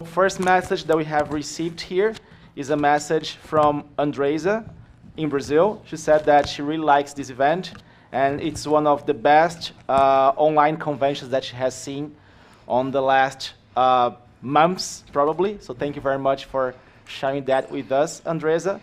First message that we have received here is a message from Andresa in Brazil. She said that she really likes this event, and it's one of the best online conventions that she has seen on the last months, probably. So thank you very much for sharing that with us, Andresa.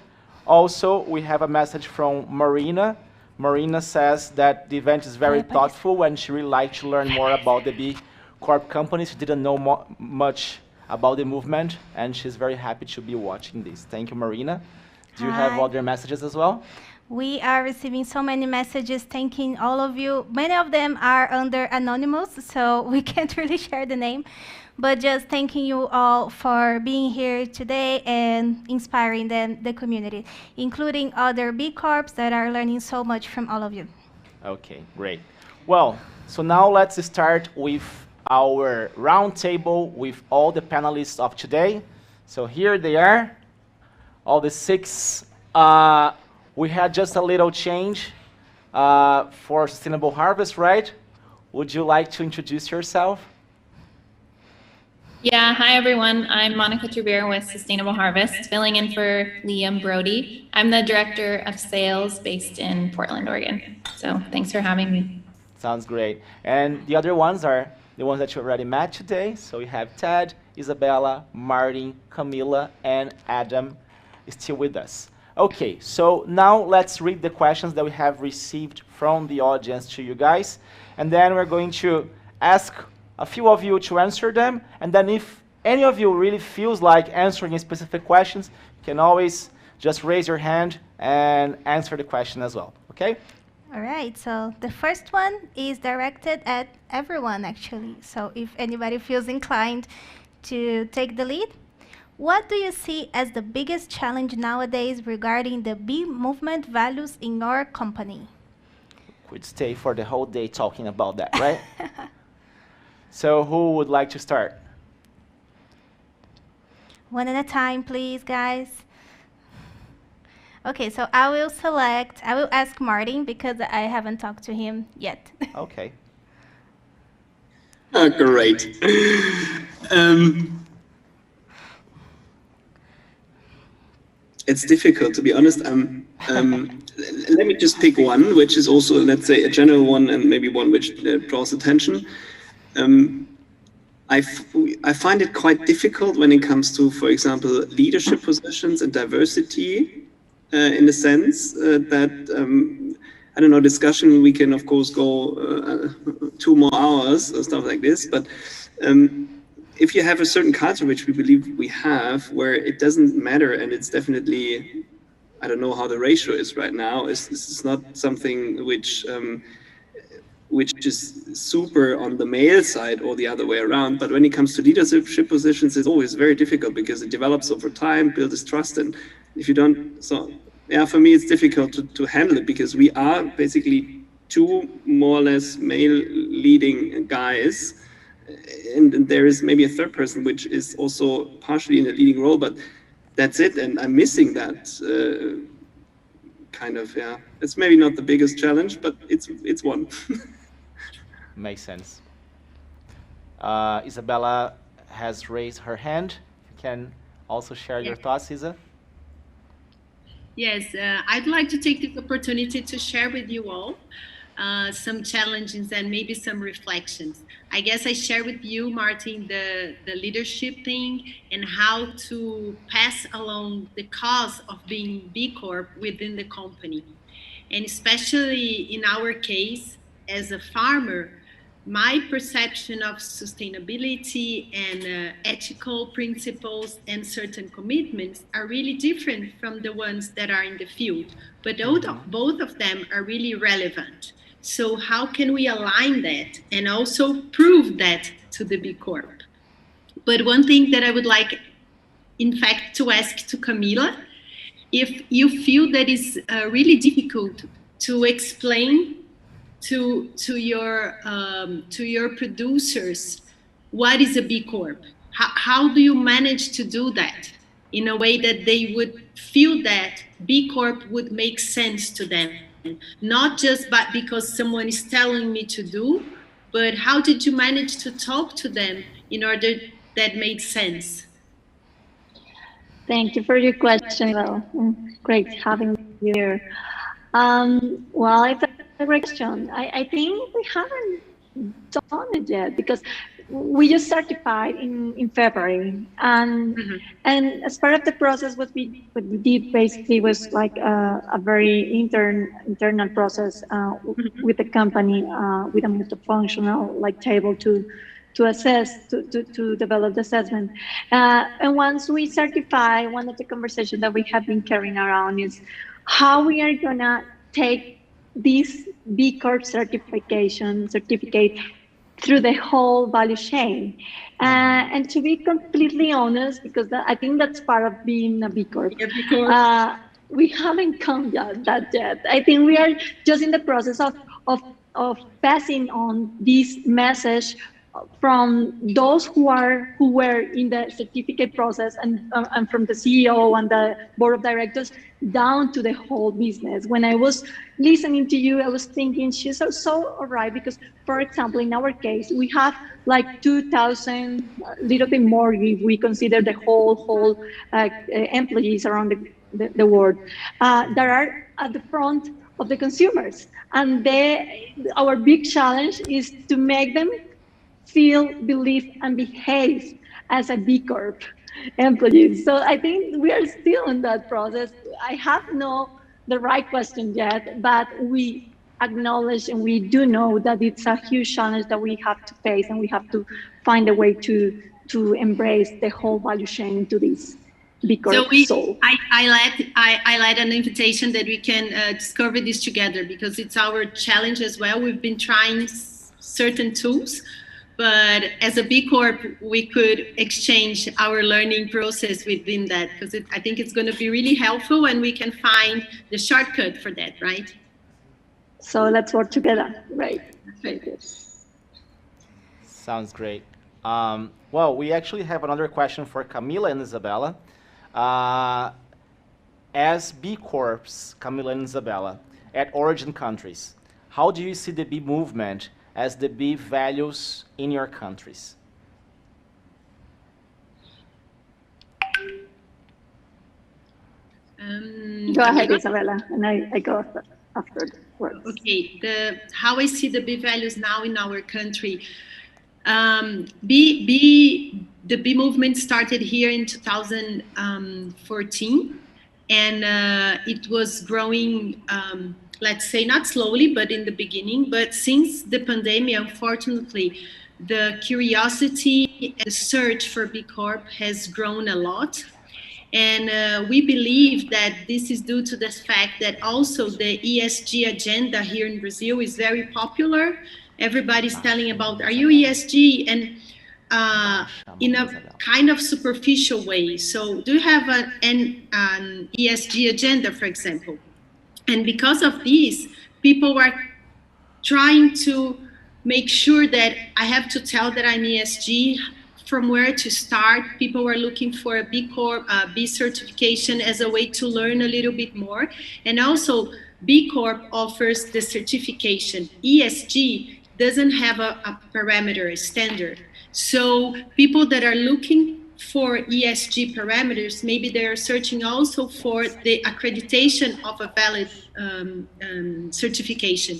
Also, we have a message from Marina. Marina says that the event is very thoughtful and she really liked to learn more about the B Corp companies. She didn't know much about the movement, and she's very happy to be watching this. Thank you, Marina. Do you have other messages as well? We are receiving so many messages thanking all of you. Many of them are under anonymous, so we can't really share the name. But just thanking you all for being here today and inspiring the community, including other B Corps that are learning so much from all of you. Okay, great. Well, so now let's start with our roundtable with all the panelists of today. So here they are, all the 6. We had just a little change for Sustainable Harvest, right? Would you like to introduce yourself? Yeah, hi everyone. I'm Monica Trubert with Sustainable Harvest, filling in for Liam Brody. I'm the Director of Sales based in Portland, Oregon. So thanks for having me. Sounds great. And the other ones are the ones that you already met today. So we have Ted, Isabella, Martin, Camila, and Adam still with us. Okay, so now let's read the questions that we have received from the audience to you guys. And then we're going to ask a few of you to answer them. And then if any of you really feels like answering specific questions, you can always just raise your hand and answer the question as well, okay? All right, so the first one is directed at everyone, actually. So if anybody feels inclined to take the lead, what do you see as the biggest challenge nowadays regarding the B movement values in your company? We'd stay for the whole day talking about that, right? So who would like to start? One at a time, please, guys. Okay, so I will ask Martin because I haven't talked to him yet. Okay. Great. It's difficult, to be honest. Let me just pick one, which is also, let's say, a general one and maybe one which draws attention. I find it quite difficult when it comes to, for example, leadership positions and diversity, in the sense that, I don't know, discussion, we can of course go 2 more hours or stuff like this, but if you have a certain culture, which we believe we have, where it doesn't matter, and it's definitely, I don't know how the ratio is right now, this is not something which is super on the male side or the other way around. But when it comes to leadership positions, it's always very difficult because it develops over time, builds trust. And if you don't, so yeah, for me, it's difficult to handle it because we are basically 2 more or less male leading guys. And there is maybe a 3rd person, which is also partially in a leading role, but that's it. And I'm missing that kind of, yeah. It's maybe not the biggest challenge, but it's one. Makes sense. Isabella has raised her hand. You can also share your thoughts, Isa. Yes, I'd like to take this opportunity to share with you all some challenges and maybe some reflections. I guess I share with you, Martin, the leadership thing and how to pass along the cause of being B Corp within the company. And especially in our case, as a farmer, my perception of sustainability and ethical principles and certain commitments are really different from the ones that are in the field. But both of them are really relevant. So how can we align that and also prove that to the B Corp? But one thing that I would like, in fact, to ask to Camila, if you feel that is really difficult to explain to your producers what is a B Corp? How do you manage to do that in a way that they would feel that B Corp would make sense to them? Not just because someone is telling me to do, but how did you manage to talk to them in order that made sense? Thank you for your question. Well, great having you here. Well, it's a great question. I think we haven't done it yet because we just certified in February, and as part of the process, what we did basically was like a very internal process with the company with a multifunctional like table to assess, to develop the assessment. And once we certify, one of the conversations that we have been carrying around is how we are gonna take this B Corp certificate through the whole value chain. And to be completely honest, because I think that's part of being a B Corp, we haven't come that yet. I think we are just in the process of passing on this message from those who were in the certificate process and from the CEO and the board of directors down to the whole business. When I was listening to you, I was thinking she's so all right, because for example, in our case, we have like 2,000, a little bit more if we consider the whole employees around the world that are at the front of the consumers. And our big challenge is to make them feel, believe, and behave as a B Corp employee. So I think we are still in that process. I have the right question yet, but we acknowledge and we do know that it's a huge challenge that we have to face, and we have to find a way to embrace the whole value chain into this B Corp soul. I led an invitation that we can discover this together, because it's our challenge as well. We've been trying certain tools, but as a B Corp, we could exchange our learning process within that, because I think it's going to be really helpful, and we can find the shortcut for that, right? So let's work together, right? Thank you. Sounds great. Well, we actually have another question for Camila and Isabella. As B Corps, Camila and Isabella, at origin countries, how do you see the B movement as the B values in your countries? Go ahead, Isabella, and I go afterwards. Okay, how I see the B values now in our country. The B movement started here in 2014, and it was growing, let's say not slowly, but in the beginning. But since the pandemic, unfortunately, the curiosity and the search for B Corp has grown a lot. And we believe that this is due to the fact that also the ESG agenda here in Brazil is very popular. Everybody's telling about, are you ESG? And in a kind of superficial way. So do you have an ESG agenda, for example? And because of this, people are trying to make sure that I have to tell that I'm ESG, from where to start. People are looking for a B Corp, B certification as a way to learn a little bit more. And also B Corp offers the certification. ESG doesn't have a parameter, a standard. So people that are looking for ESG parameters, maybe they're searching also for the accreditation of a valid certification.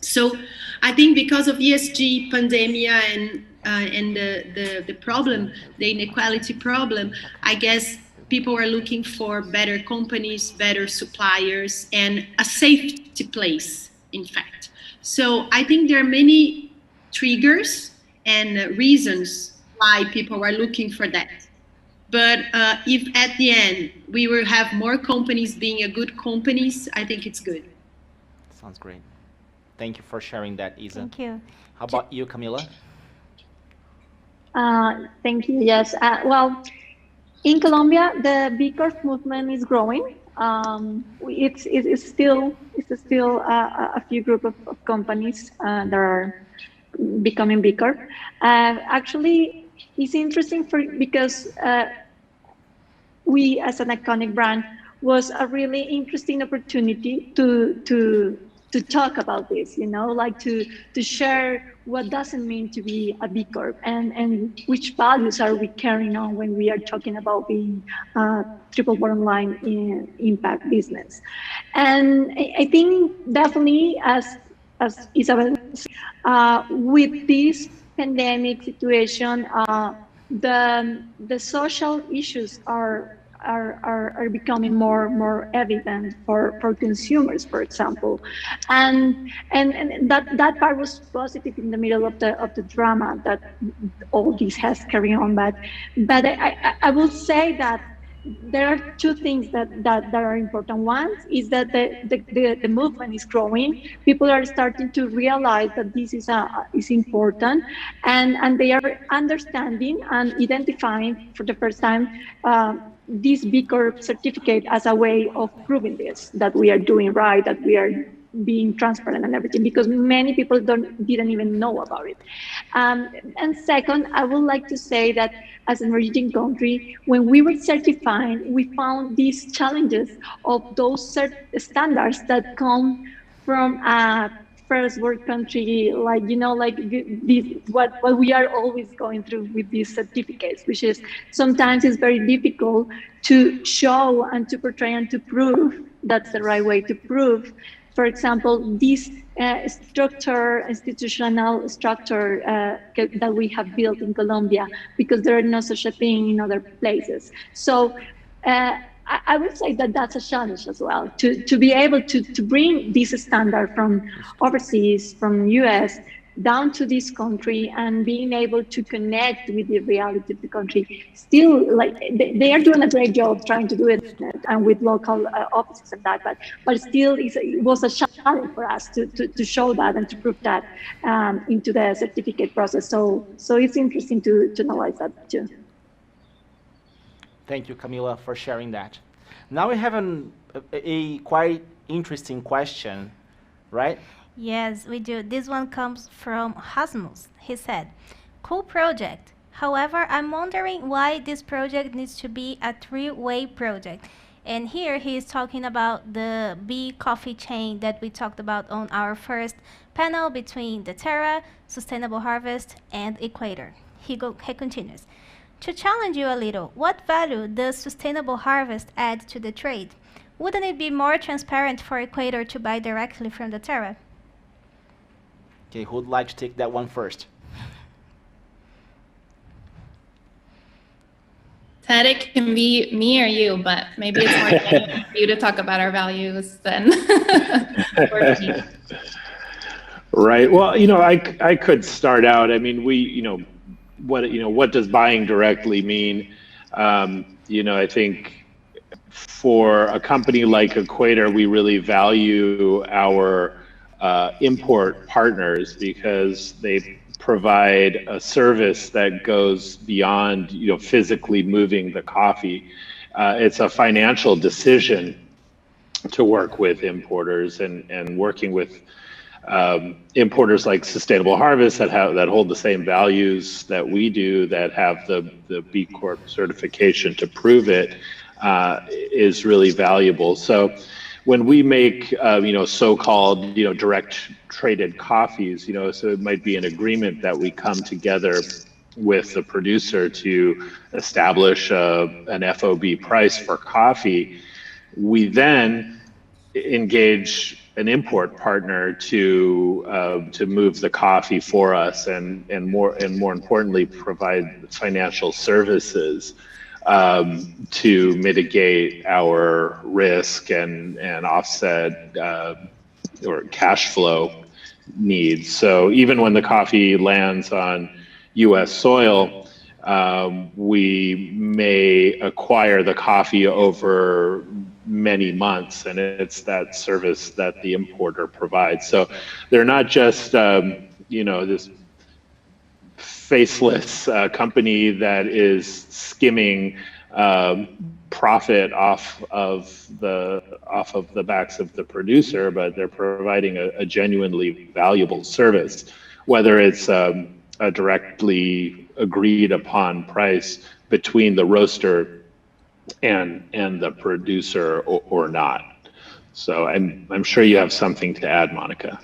So I think because of ESG pandemic and the problem, the inequality problem, I guess people are looking for better companies, better suppliers, and a safety place, in fact. So I think there are many triggers and reasons why people are looking for that. But if at the end we will have more companies being a good companies, I think it's good. Sounds great. Thank you for sharing that, Isa. Thank you. How about you, Camila? Thank you. Yes. Well, in Colombia, the B Corp movement is growing. It's still a few group of companies that are becoming B Corp. Actually, it's interesting because we, as an iconic brand, was a really interesting opportunity to to talk about this, like to share what does it mean to be a B Corp and which values are we carrying on when we are talking about being a triple bottom line in impact business. And I think definitely as Isabel said, with this pandemic situation, the social issues are becoming more evident for consumers, for example, and that part was positive in the middle of the drama that all this has carried on. But I will say that there are two things that are important. One is that the movement is growing. People are starting to realize that this is important, and they are understanding and identifying for the first time this B Corp certificate as a way of proving this, that we are doing right, that we are being transparent and everything, because many people didn't even know about it. And second, I would like to say that as an origin country, when we were certifying, we found these challenges of those standards that come from a first world country, like this, what we are always going through with these certificates, which is sometimes it's very difficult to show and to portray and to prove that's the right way to prove. For example, this institutional structure that we have built in Colombia, because there are no such a thing in other places. So I would say that that's a challenge as well, to be able to bring this standard from overseas, from US, down to this country, and being able to connect with the reality of the country. Still, like they are doing a great job trying to do it, and with local offices and that, but still it was a challenge for us to show that and to prove that into the certificate process. So it's interesting to analyze that too. Thank you, Camila, for sharing that. Now we have a quite interesting question, right? Yes, we do. This one comes from Hasmus. He said, cool project. However, I'm wondering why this project needs to be a three-way project. And here he is talking about the B coffee chain that we talked about on our first panel between Daterra, Sustainable Harvest, and Equator. He continues. To challenge you a little, what value does Sustainable Harvest add to the trade? Wouldn't it be more transparent for Equator to buy directly from Daterra? Okay, who would like to take that one first? Ted, it can be me or you, but maybe it's more genuine for you to talk about our values than or me. Right. Well, I could start out. I mean, what does buying directly mean? I think for a company like Equator, we really value our import partners because they provide a service that goes beyond physically moving the coffee. It's a financial decision to work with importers, and working with importers like Sustainable Harvest that hold the same values that we do, that have the B Corp certification to prove it, is really valuable. So when we make so-called direct traded coffees, so it might be an agreement that we come together with the producer to establish an FOB price for coffee. We then engage an import partner to move the coffee for us, and more importantly, provide financial services to mitigate our risk and offset or cash flow needs. So even when the coffee lands on U.S. soil, we may acquire the coffee over many months, and it's that service that the importer provides. So they're not just this faceless company that is skimming profit off of the backs of the producer, but they're providing a genuinely valuable service, whether it's a directly agreed upon price between the roaster and the producer or not. So I'm sure you have something to add, Monica.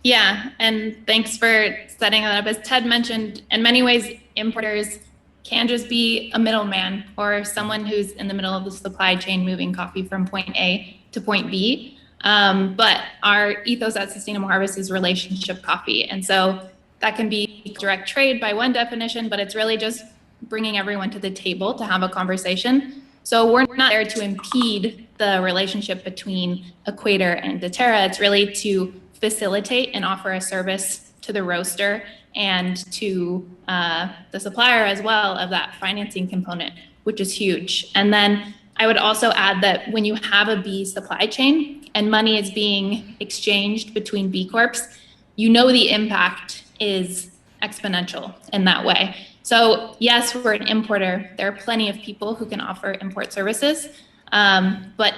Yeah, and thanks for setting that up. As Ted mentioned, in many ways, importers can just be a middleman or someone who's in the middle of the supply chain moving coffee from point A to point B. But our ethos at Sustainable Harvest is relationship coffee. And so that can be direct trade by one definition, but it's really just bringing everyone to the table to have a conversation. So we're not there to impede the relationship between Equator and Daterra. It's really to facilitate and offer a service to the roaster and to the supplier as well of that financing component, which is huge. And then I would also add that when you have a bee supply chain and money is being exchanged between B Corps, you know the impact is exponential in that way. So yes, we're an importer. There are plenty of people who can offer import services, but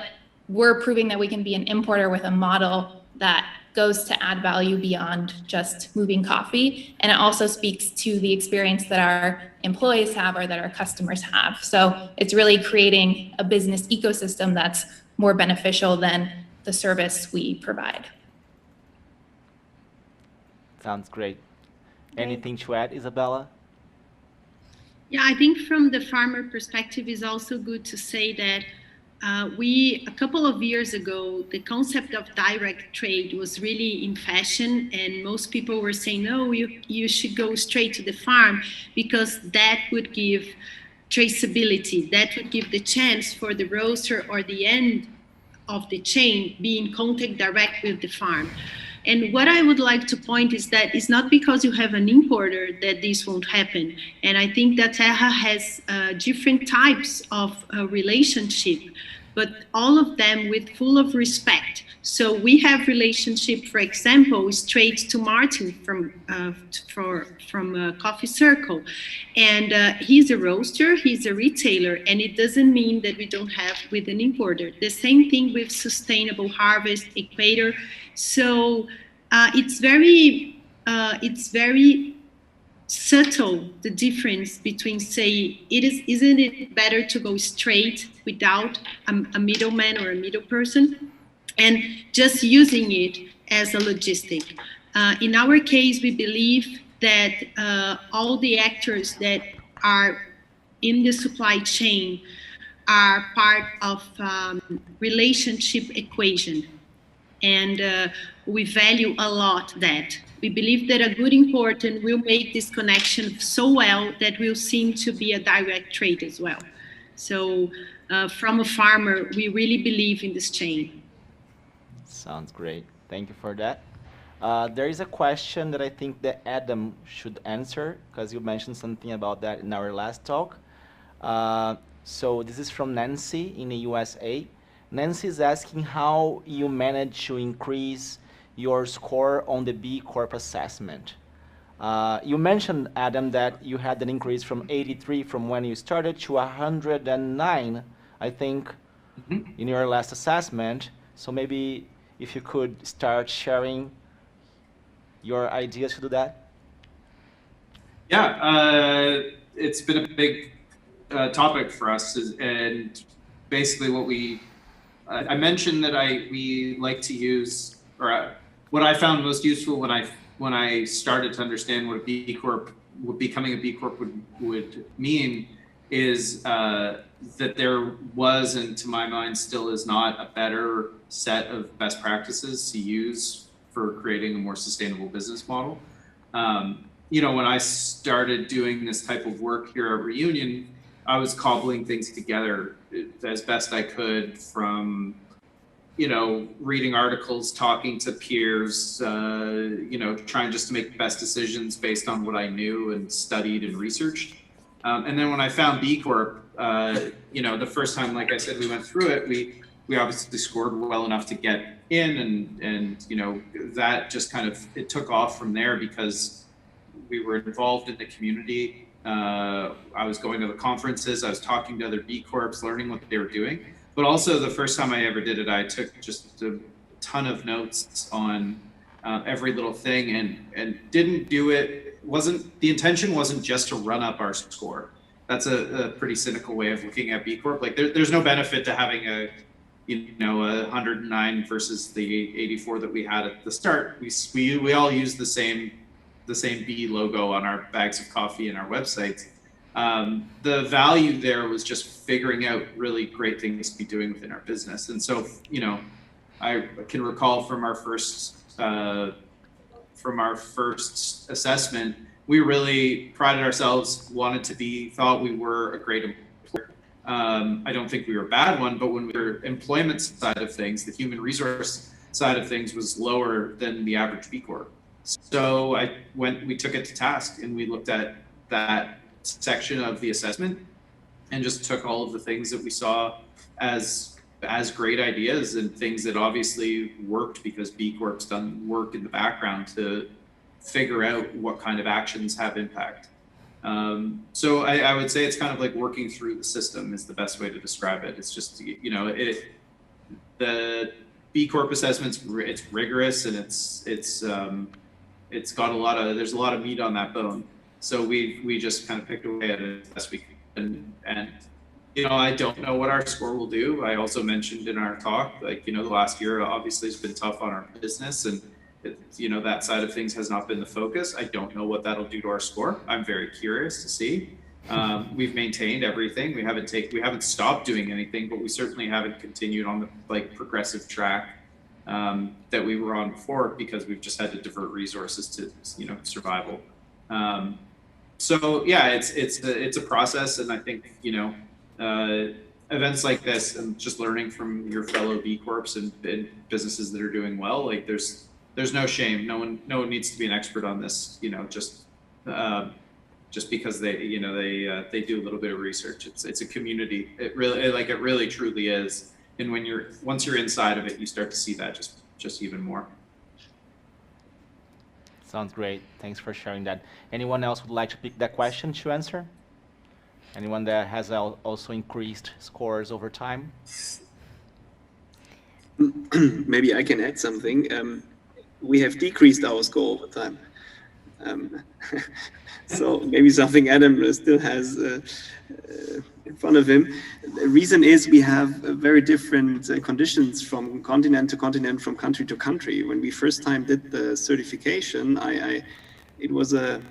we're proving that we can be an importer with a model that goes to add value beyond just moving coffee. And it also speaks to the experience that our employees have or that our customers have. So it's really creating a business ecosystem that's more beneficial than the service we provide. Sounds great. Anything to add, Isabella? Yeah, I think from the farmer perspective, it's also good to say that a couple of years ago, the concept of direct trade was really in fashion, and most people were saying, no, you should go straight to the farm because that would give traceability, that would give the chance for the roaster or the end of the chain be in contact direct with the farm. And what I would like to point is that it's not because you have an importer that this won't happen. And I think that Daterra has different types of relationship, but all of them with full of respect. So we have relationship, for example, straight to Martin from Coffee Circle. And he's a roaster, he's a retailer, and it doesn't mean that we don't have with an importer. The same thing with Sustainable Harvest, Equator. So it's very subtle, the difference between, say, isn't it better to go straight without a middleman or a middle person, and just using it as a logistic. In our case, we believe that all the actors that are in the supply chain are part of relationship equation. And we value a lot that. We believe that a good importer will make this connection so well that will seem to be a direct trade as well. So from a farmer, we really believe in this chain. Sounds great. Thank you for that. There is a question that I think that Adam should answer, because you mentioned something about that in our last talk. So this is from Nancy in the USA. Nancy is asking how you managed to increase your score on the B Corp assessment. You mentioned, Adam, that you had an increase from 83 from when you started to 109, I think, in your last assessment. So maybe if you could start sharing your ideas to do that. Yeah, it's been a big topic for us, and basically what I mentioned that we like to use, or what I found most useful when I started to understand what a B Corp, what becoming a B Corp would mean, is that there was, and to my mind still is not, a better set of best practices to use for creating a more sustainable business model. You know, when I started doing this type of work here at Reunion, I was cobbling things together as best I could from, you know, reading articles, talking to peers, you know, trying just to make the best decisions based on what I knew and studied and researched. And then when I found B Corp, you know, the first time, like I said, we went through it, we obviously scored well enough to get in, and you know, that just kind of, it took off from there because we were involved in the community. I was going to the conferences, I was talking to other B Corps, learning what they were doing. But also the first time I ever did it, I took just a ton of notes on every little thing, and didn't do it, the intention wasn't just to run up our score. that's a pretty cynical way of looking at B Corp. Like there's no benefit to having a 109 versus the 84 that we had at the start. We all use the same B logo on our bags of coffee and our websites. The value there was just figuring out really great things to be doing within our business. And so, I can recall from our first assessment, we really prided ourselves, thought we were a great employer. I don't think we were a bad one, but when we were employment side of things, the human resource side of things was lower than the average B Corp. So we took it to task and we looked at that section of the assessment and just took all of the things that we saw as great ideas and things that obviously worked because B Corp's done work in the background to figure out what kind of actions have impact. So I would say it's kind of like working through the system is the best way to describe it. It's just, the B Corp assessment's it's rigorous and it's got there's a lot of meat on that bone. So we just kind of picked away at it as best we could. And I don't know what our score will do. I also mentioned in our talk, the last year obviously has been tough on our business and that side of things has not been the focus. I don't know what that'll do to our score. I'm very curious to see. We've maintained everything. We haven't stopped doing anything, but we certainly haven't continued on the progressive track that we were on before because we've just had to divert resources to survival. So yeah, it's a process, and I think events like this and just learning from your fellow B Corps and businesses that are doing well, there's no shame. No one needs to be an expert on this. Just because they do a little bit of research. It's a community. It really truly is. And once you're inside of it, you start to see that just even more. Sounds great. Thanks for sharing that. Anyone else would like to pick that question to answer? Anyone that has also increased scores over time? Maybe I can add something. We have decreased our score over time. So maybe something Adam still has in front of him. The reason is we have very different conditions from continent to continent, from country to country. When we first time did the certification, it was an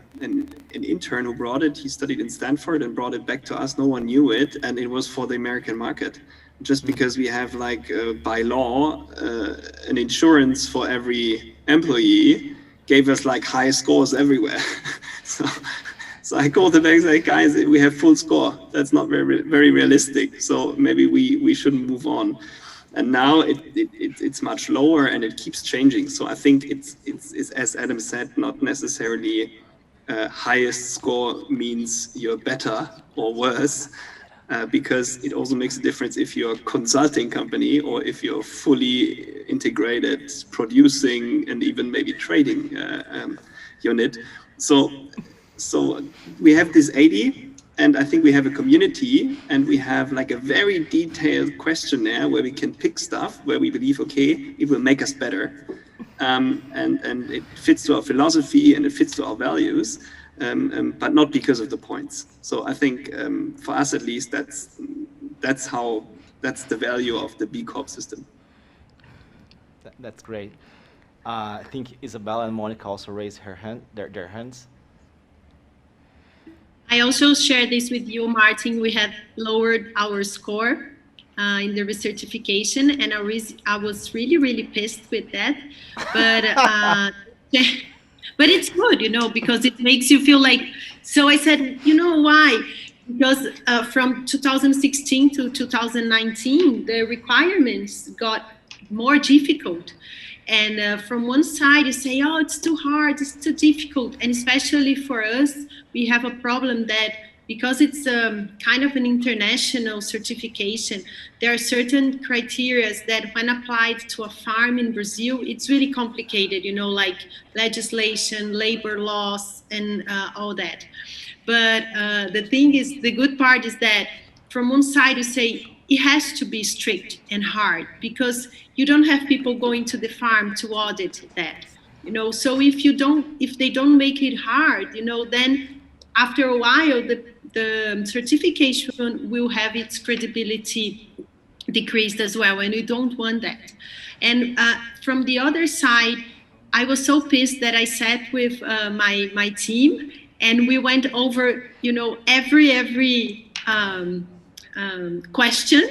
intern who brought it. He studied in Stanford and brought it back to us. No one knew it, and it was for the American market. Just because we have by law an insurance for every employee gave us high scores everywhere. So I called them back and said, guys, we have full score. That's not very, very realistic. So maybe we shouldn't move on. And now it's much lower and it keeps changing. So I think it's as Adam said, not necessarily highest score means you're better or worse. Because it also makes a difference if you're a consulting company or if you're fully integrated producing and even maybe trading unit. So we have this 80, and I think we have a community, and we have a very detailed questionnaire where we can pick stuff where we believe, okay, it will make us better, and it fits to our philosophy and it fits to our values. But not because of the points. So I think for us at least, that's the value of the B Corp system. That's great. I think Isabella and Monica also raised their hands. I also share this with you, Martin. We had lowered our score in the recertification, and I was really, really pissed with that. But but it's good, because it makes you feel so I said, why? Because from 2016 to 2019, the requirements got more difficult. And from one side, you say, oh, it's too hard, it's too difficult. And especially for us, we have a problem that because it's kind of an international certification, there are certain criteria that when applied to a farm in Brazil, it's really complicated, like legislation, labor laws, and all that. But the good part is that from one side you say it has to be strict and hard because you don't have people going to the farm to audit that, So if they don't make it hard, then after a while, the certification will have its credibility decreased as well, and we don't want that. And from the other side, I was so pissed that I sat with my team, and we went over, every question,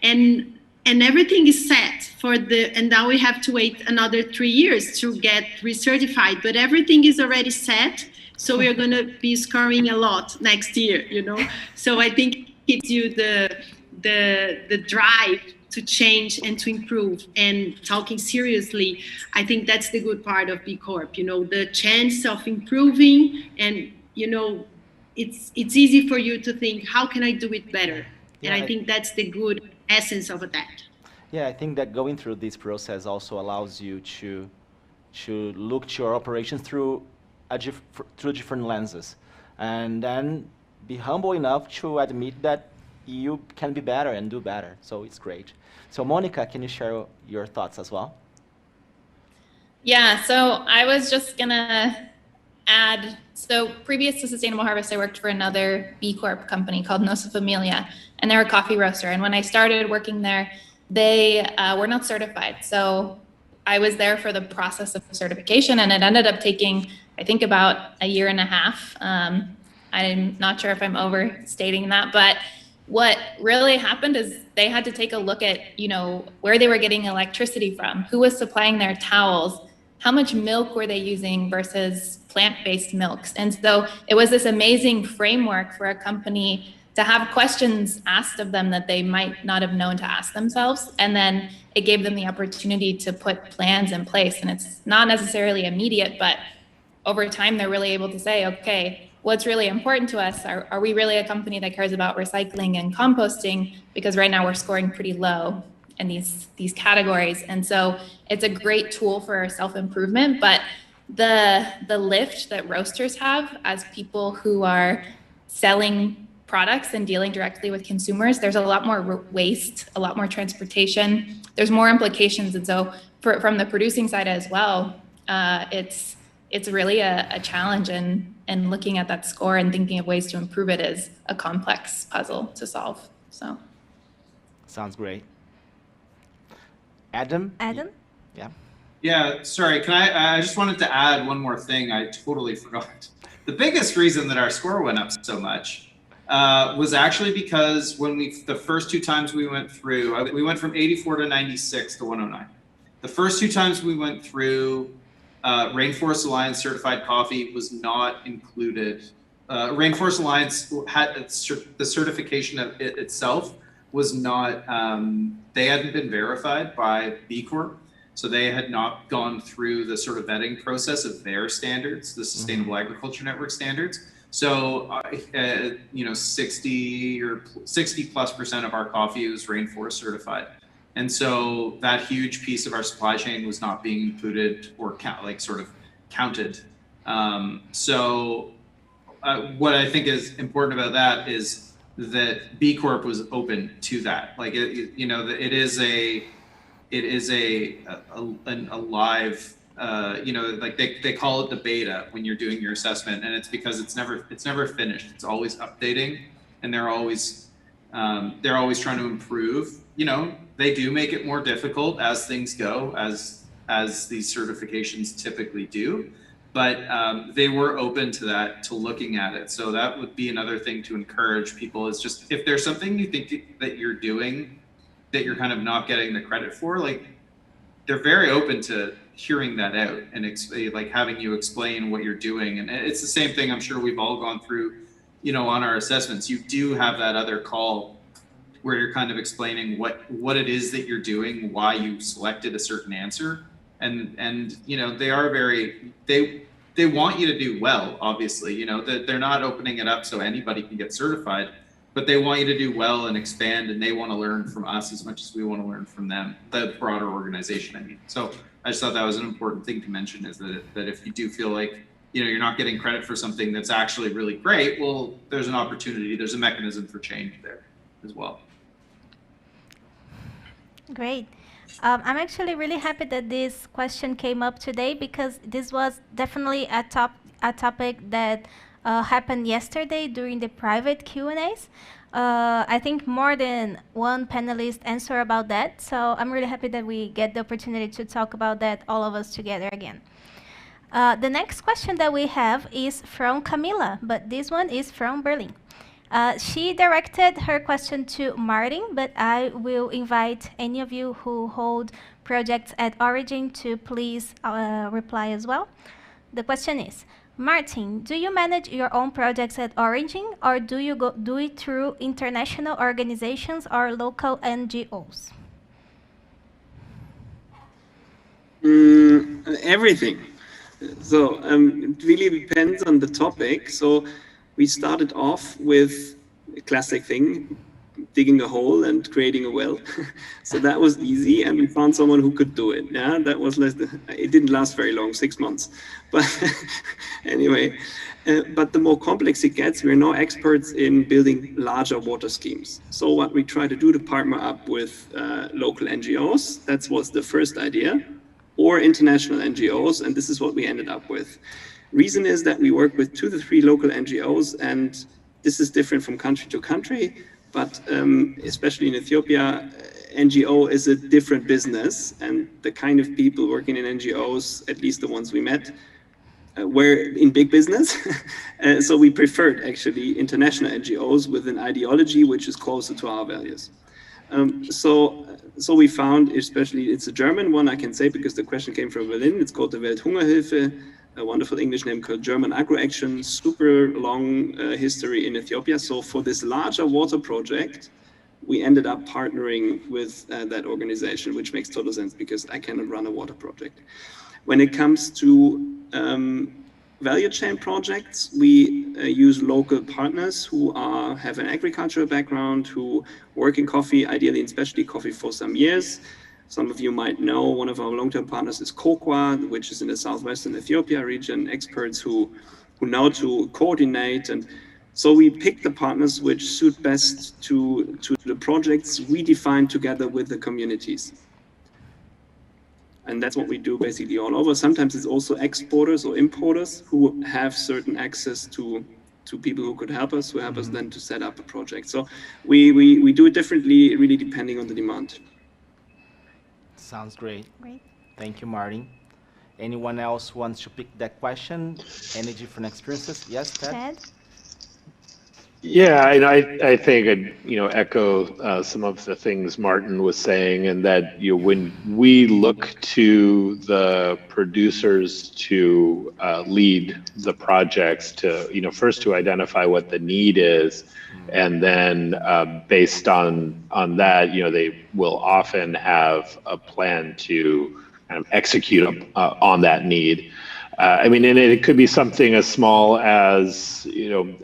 and everything is set for and now we have to wait another 3 years to get recertified, but everything is already set. So we are going to be scoring a lot next year, So I think it gives you the drive to change and to improve. And talking seriously, I think that's the good part of B Corp, the chance of improving, and, it's easy for you to think, how can I do it better? Yeah, and I think that's the good essence of that. Yeah, I think that going through this process also allows you to look to your operations through through different lenses, and then be humble enough to admit that you can be better and do better. So it's great. So Monica, can you share your thoughts as well? Yeah, so I was just gonna add, so previous to Sustainable Harvest, I worked for another B Corp company called Nossa Familia, and they're a coffee roaster. And when I started working there, they were not certified. So I was there for the process of certification, and it ended up taking, I think, about a year and a half. I'm not sure if I'm overstating that, but what really happened is they had to take a look at, where they were getting electricity from, who was supplying their towels, how much milk were they using versus plant-based milks. And so it was this amazing framework for a company to have questions asked of them that they might not have known to ask themselves. And then it gave them the opportunity to put plans in place. And it's not necessarily immediate, but over time, they're really able to say, okay, what's really important to us? Are we really a company that cares about recycling and composting? Because right now we're scoring pretty low in these categories. And so it's a great tool for self-improvement, but the lift that roasters have as people who are selling products and dealing directly with consumers, there's a lot more waste, a lot more transportation, there's more implications. And so from the producing side as well, it's really a challenge, and looking at that score and thinking of ways to improve it is a complex puzzle to solve. So sounds great. Adam? Yeah. Yeah, sorry, I just wanted to add one more thing. I totally forgot. The biggest reason that our score went up so much was actually because when the first 2 times we went through, we went from 84 to 96 to 109. The first 2 times we went through, Rainforest Alliance certified coffee was not included. Rainforest Alliance had the certification of it itself was not, they hadn't been verified by B Corp. So they had not gone through the sort of vetting process of their standards, the Sustainable Agriculture Network standards. So, 60+ % of our coffee was rainforest certified. And so that huge piece of our supply chain was not being included or counted. What I think is important about that is that B Corp was open to that. Like, it is a live, they call it the beta when you're doing your assessment, and it's because it's never finished. It's always updating, and they're always trying to improve. They do make it more difficult as things go, as these certifications typically do, but they were open to that, to looking at it. So that would be another thing to encourage people, is just, if there's something you think that you're doing that you're kind of not getting the credit for, like, they're very open to hearing that out and having you explain what you're doing. And it's the same thing I'm sure we've all gone through, on our assessments. You do have that other call where you're kind of explaining what it is that you're doing, why you selected a certain answer. And they are they want you to do well, obviously, they're not opening it up so anybody can get certified, but they want you to do well and expand, and they want to learn from us as much as we want to learn from them, the broader organization, I mean. So I just thought that was an important thing to mention, is that if you do feel like, you're not getting credit for something that's actually really great, well, there's an opportunity, there's a mechanism for change there as well. Great. I'm actually really happy that this question came up today, because this was definitely a topic that happened yesterday during the private Q&As. I think more than one panelist answered about that, so I'm really happy that we get the opportunity to talk about that, all of us together again. The next question that we have is from Camila, but this one is from Berlin. She directed her question to Martin, but I will invite any of you who hold projects at Origin to please reply as well. The question is, Martin, do you manage your own projects at Origin, or do you do it through international organizations or local NGOs? Everything. So it really depends on the topic. So we started off with a classic thing, digging a hole and creating a well. So that was easy, and we found someone who could do it. Yeah, that was less. It didn't last very long, 6 months. But anyway, but the more complex it gets, we're now experts in building larger water schemes. So what we try to do to partner up with local NGOs, that was the first idea, or international NGOs, and this is what we ended up with. Reason is that we work with 2 to 3 local NGOs, and this is different from country to country, but especially in Ethiopia, NGO is a different business, and the kind of people working in NGOs, at least the ones we met, were in big business. So we preferred actually international NGOs with an ideology which is closer to our values. So we found, especially, it's a German one, I can say, because the question came from Berlin. It's called the Welthungerhilfe, a wonderful English name called German Agro Action, super long history in Ethiopia. So for this larger water project, we ended up partnering with that organization, which makes total sense because I cannot run a water project. When it comes to value chain projects, we use local partners who have an agricultural background, who work in coffee, ideally in specialty coffee for some years. Some of you might know one of our long-term partners is Kokwa, which is in the southwestern Ethiopia region, experts who know to coordinate. And so we pick the partners which suit best to the projects we define together with the communities. And that's what we do basically all over. Sometimes it's also exporters or importers who have certain access to people who could help us, then to set up a project. So we do it differently, really depending on the demand. Sounds great. Great. Thank you, Martin. Anyone else wants to pick that question? Any different experiences? Yes, Ted? Yeah, and I think I'd echo some of the things Martin was saying, and that when we look to the producers to lead the projects, to kind to identify what the need is, and then based on that, they will often have a plan to kind of execute on that need. I mean, and it could be something as small as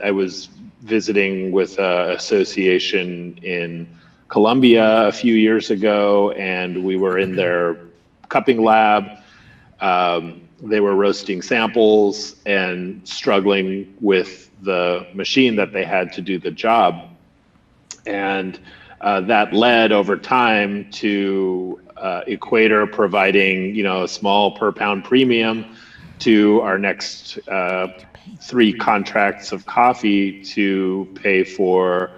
I was visiting with an association in Colombia a few years ago, and we were in their cupping lab. They were roasting samples and struggling with the machine that they had to do the job. And that led over time to Equator providing, a small per pound premium to our next 3 contracts of coffee to pay for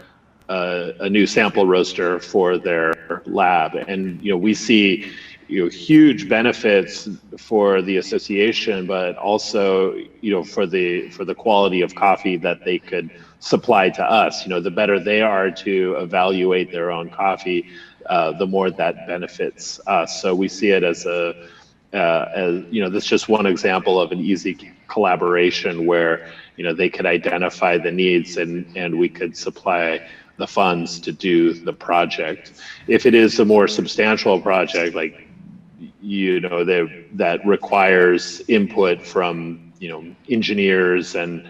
a new sample roaster for their lab. And we see huge benefits for the association, but also for the quality of coffee that they could supply to us. The better they are to evaluate their own coffee, the more that benefits us. So we see it as that's just one example of an easy collaboration where they could identify the needs and we could supply the funds to do the project. If it is a more substantial project, like that requires input from engineers and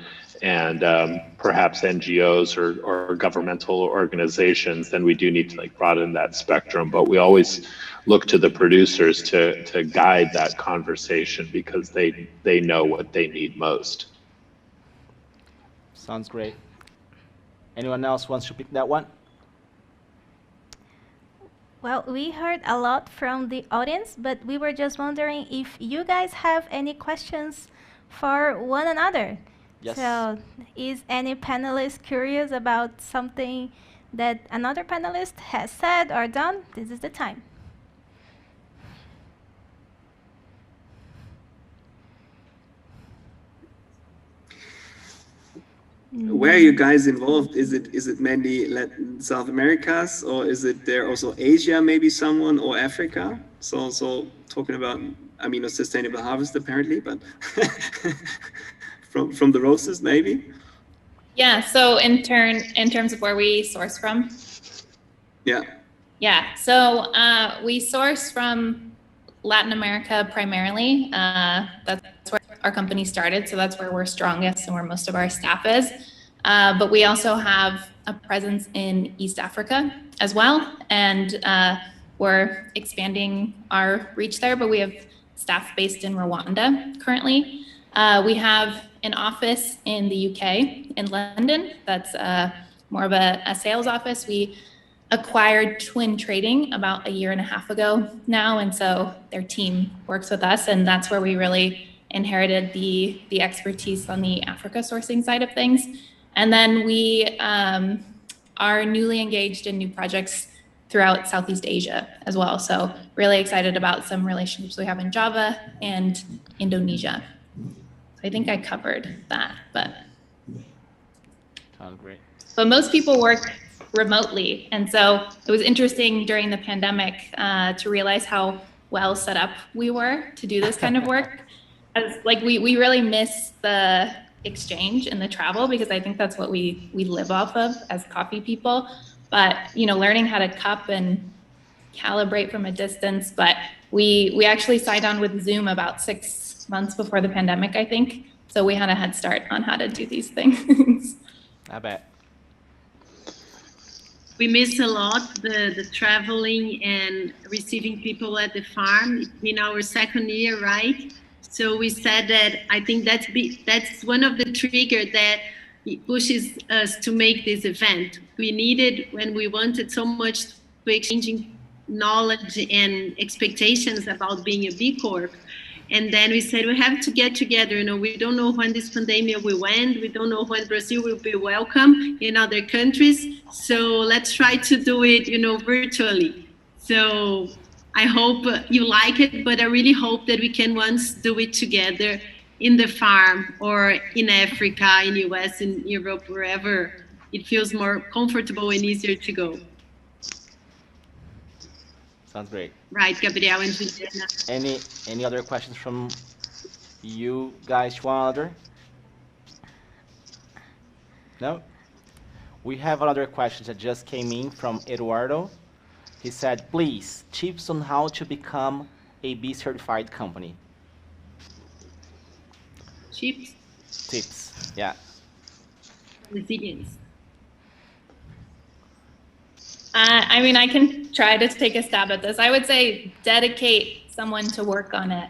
perhaps NGOs or governmental organizations, then we do need to broaden that spectrum. But we always look to the producers to guide that conversation because they know what they need most. Sounds great. Anyone else wants to pick that one? Well, we heard a lot from the audience, but we were just wondering if you guys have any questions for one another. Yes. So, is any panelist curious about something that another panelist has said or done? This is the time. Where are you guys involved? Is it mainly Latin, South Americas, or is it there also Asia, maybe someone, or Africa? So talking about, I mean, a sustainable harvest apparently, but from the roasters maybe. Yeah. So in terms of where we source from. Yeah. Yeah. So we source from Latin America primarily. That's where our company started. So that's where we're strongest and where most of our staff is. But we also have a presence in East Africa as well. And we're expanding our reach there, but we have staff based in Rwanda currently. We have an office in the UK, in London. That's more of a sales office. We acquired Twin Trading about a year and a half ago now, and so their team works with us, and that's where we really inherited the expertise on the Africa sourcing side of things. And then we are newly engaged in new projects throughout Southeast Asia as well. So really excited about some relationships we have in Java and Indonesia. So I think I covered that, but Sounds great. But most people work remotely. And so it was interesting during the pandemic to realize how well set up we were to do this kind of work. As like we really miss the exchange and the travel, because I think that's what we live off of as coffee people. But learning how to cup and calibrate from a distance. But we actually signed on with Zoom about 6 months before the pandemic, I think. So we had a head start on how to do these things. I bet. We miss a lot the traveling and receiving people at the farm. It's been our second year, right? So we said that I think that's one of the triggers that pushes us to make this event. We needed, when we wanted so much to exchanging knowledge and expectations about being a B Corp. And then we said, we have to get together. We don't know when this pandemic will end. We don't know when Brazil will be welcome in other countries. So let's try to do it, virtually. So I hope you like it, but I really hope that we can once do it together in the farm or in Africa, in US, in Europe, wherever it feels more comfortable and easier to go. Sounds great. Right, Gabriel and Juliana. Any other questions from you guys, one other? No? We have another question that just came in from Eduardo. He said, please, tips on how to become a B certified company. Tips, yeah. Resilience. I can try to take a stab at this. I would say dedicate someone to work on it,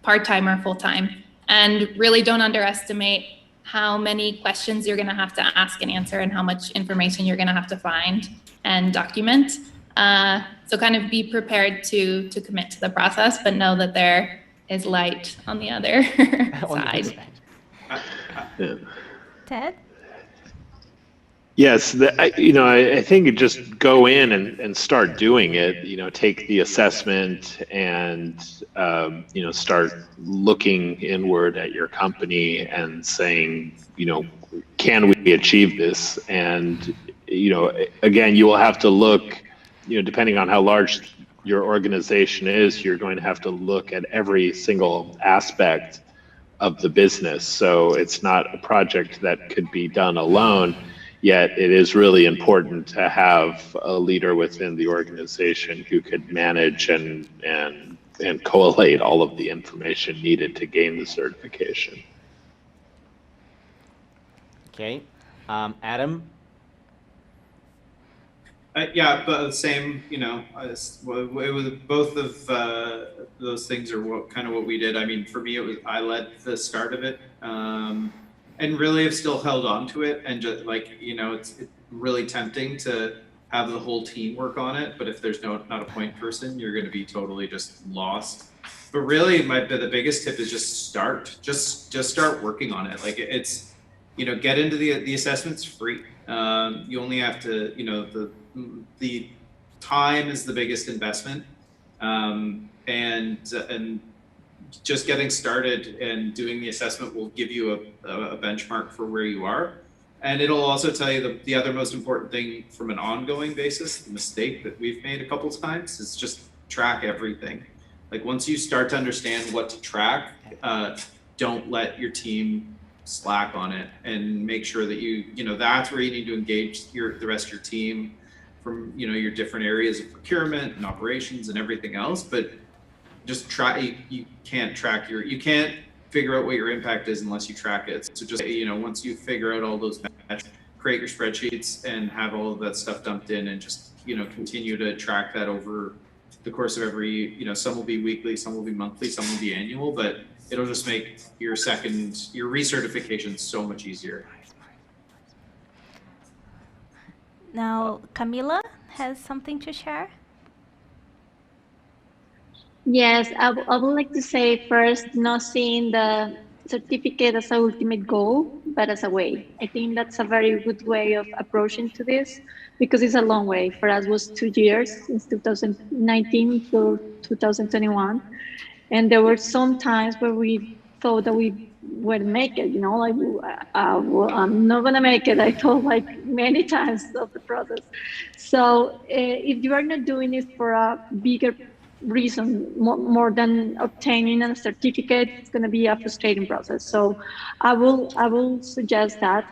part-time or full-time, and really don't underestimate how many questions you're going to have to ask and answer and how much information you're going to have to find and document. So kind of be prepared to commit to the process, but know that there is light on the other side. Ted? Yes, I think just go in and start doing it. Take the assessment and start looking inward at your company and saying, can we achieve this? And again, you will have to look, depending on how large your organization is, you're going to have to look at every single aspect of the business. So it's not a project that could be done alone. Yet it is really important to have a leader within the organization who could manage and collate all of the information needed to gain the certification. Okay, Adam? Yeah, but the same, it was both of those things are what we did. I mean, for me, I led the start of it. And really have still held on to it, and just it's really tempting to have the whole team work on it. But if there's not a point person, you're going to be totally just lost. But really, the biggest tip is just start. Just start working on it. Like it's, get into the assessment's free. You only have to, the time is the biggest investment, and just getting started and doing the assessment will give you a benchmark for where you are. And it'll also tell you the other most important thing from an ongoing basis, the mistake that we've made a couple of times is just track everything. Like once you start to understand what to track, don't let your team slack on it, and make sure that that's where you need to engage the rest of your team from, your different areas of procurement and operations and everything else. But just try, you can't track you can't figure out what your impact is unless you track it. So just, once you figure out all those metrics, create your spreadsheets and have all of that stuff dumped in, and just, continue to track that over the course of every, some will be weekly, some will be monthly, some will be annual, but it'll just make your recertification so much easier. Now, Camila has something to share. Yes, I would like to say first, not seeing the certificate as an ultimate goal, but as a way. I think that's a very good way of approaching to this, because it's a long way. For us, it was 2 years, since 2019 to 2021. And there were some times where we thought that we would make it, like, well, I'm not gonna make it. I thought like many times of the process. So if you are not doing it for a bigger reason, more than obtaining a certificate, it's going to be a frustrating process. So I will suggest that.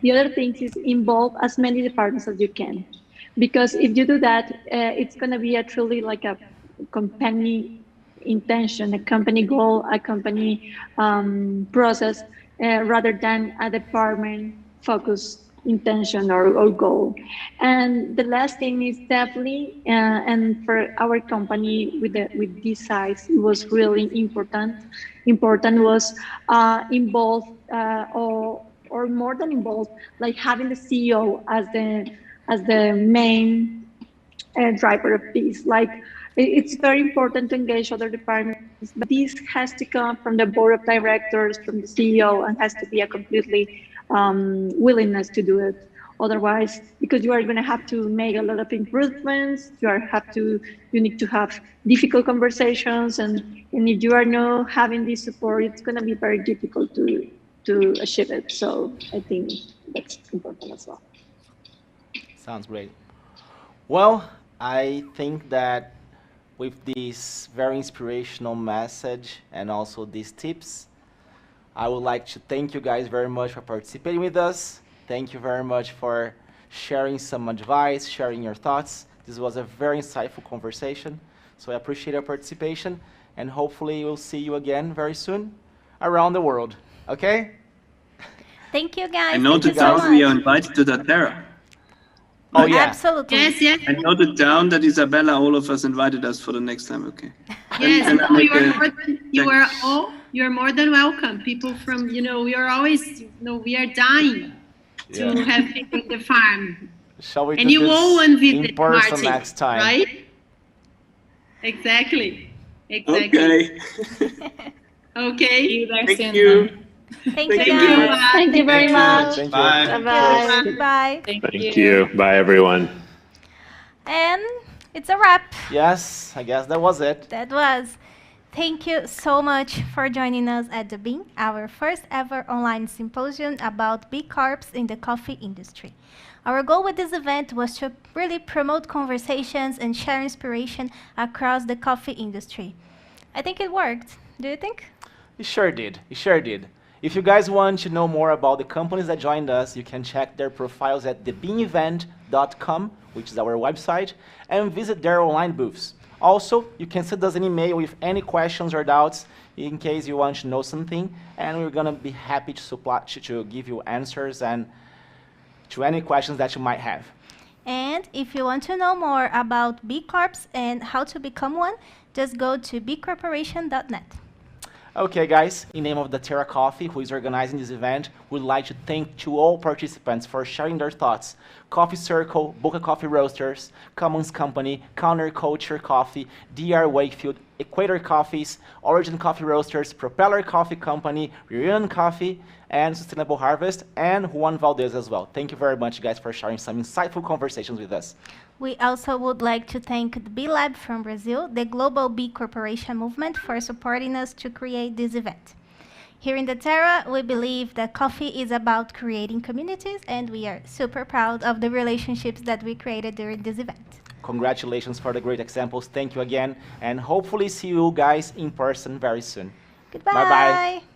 The other thing is involve as many departments as you can, because if you do that, it's going to be truly like a company intention, a company goal, a company process, rather than a department focused intention or goal. And the last thing is definitely, and for our company with this size, it was really important was involve or more than involved, like having the CEO as the main driver of this. Like it's very important to engage other departments, but this has to come from the board of directors, from the CEO, and has to be a completely willingness to do it. Otherwise, because you are going to have to make a lot of improvements, you need to have difficult conversations, and if you are not having this support, it's going to be very difficult to achieve it. So I think that's important as well. Sounds great. Well, I think that with this very inspirational message and also these tips, I would like to thank you guys very much for participating with us. Thank you very much for sharing some advice, sharing your thoughts. This was a very insightful conversation. So I appreciate your participation, and hopefully we'll see you again very soon around the world. Okay? Thank you, guys. I noted down we are invited to Daterra. Oh, yeah. Absolutely. Yes. I noted down that Isabella, all of us invited us for the next time. Okay. Yes, you are more than welcome. People from, we are always, we are dying to have people in the farm. Shall we and do you this all want visit, in person Martin, next time? right? Exactly. Okay. Okay. Thank you. Thank you, guys. Thank you very much. Thank you. Bye. Bye-bye. Bye. Thank you. Bye, everyone. And it's a wrap. Yes, I guess that was it. That was. Thank you so much for joining us at the Bean, our first ever online symposium about B Corps in the coffee industry. Our goal with this event was to really promote conversations and share inspiration across the coffee industry. I think it worked. Do you think? It sure did. It sure did. If you guys want to know more about the companies that joined us, you can check their profiles at thebeanevent.com, which is our website, and visit their online booths. Also, you can send us an email with any questions or doubts in case you want to know something, and we're going to be happy to give you answers and to any questions that you might have. And if you want to know more about B Corps and how to become one, just go to bcorporation.net. Okay, guys, in name of Daterra Coffee, who is organizing this event, we'd like to thank to all participants for sharing their thoughts. Coffee Circle, Boca Coffee Roasters, Commons Company, Counterculture Coffee, DR Wakefield, Equator Coffees, Origin Coffee Roasters, Propeller Coffee Company, Rian Coffee, and Sustainable Harvest, and Juan Valdéz as well. Thank you very much, guys, for sharing some insightful conversations with us. We also would like to thank the B Lab from Brazil, the global B Corporation movement, for supporting us to create this event. Here in Daterra, we believe that coffee is about creating communities, and we are super proud of the relationships that we created during this event. Congratulations for the great examples. Thank you again, and hopefully see you guys in person very soon. Goodbye. Bye-bye.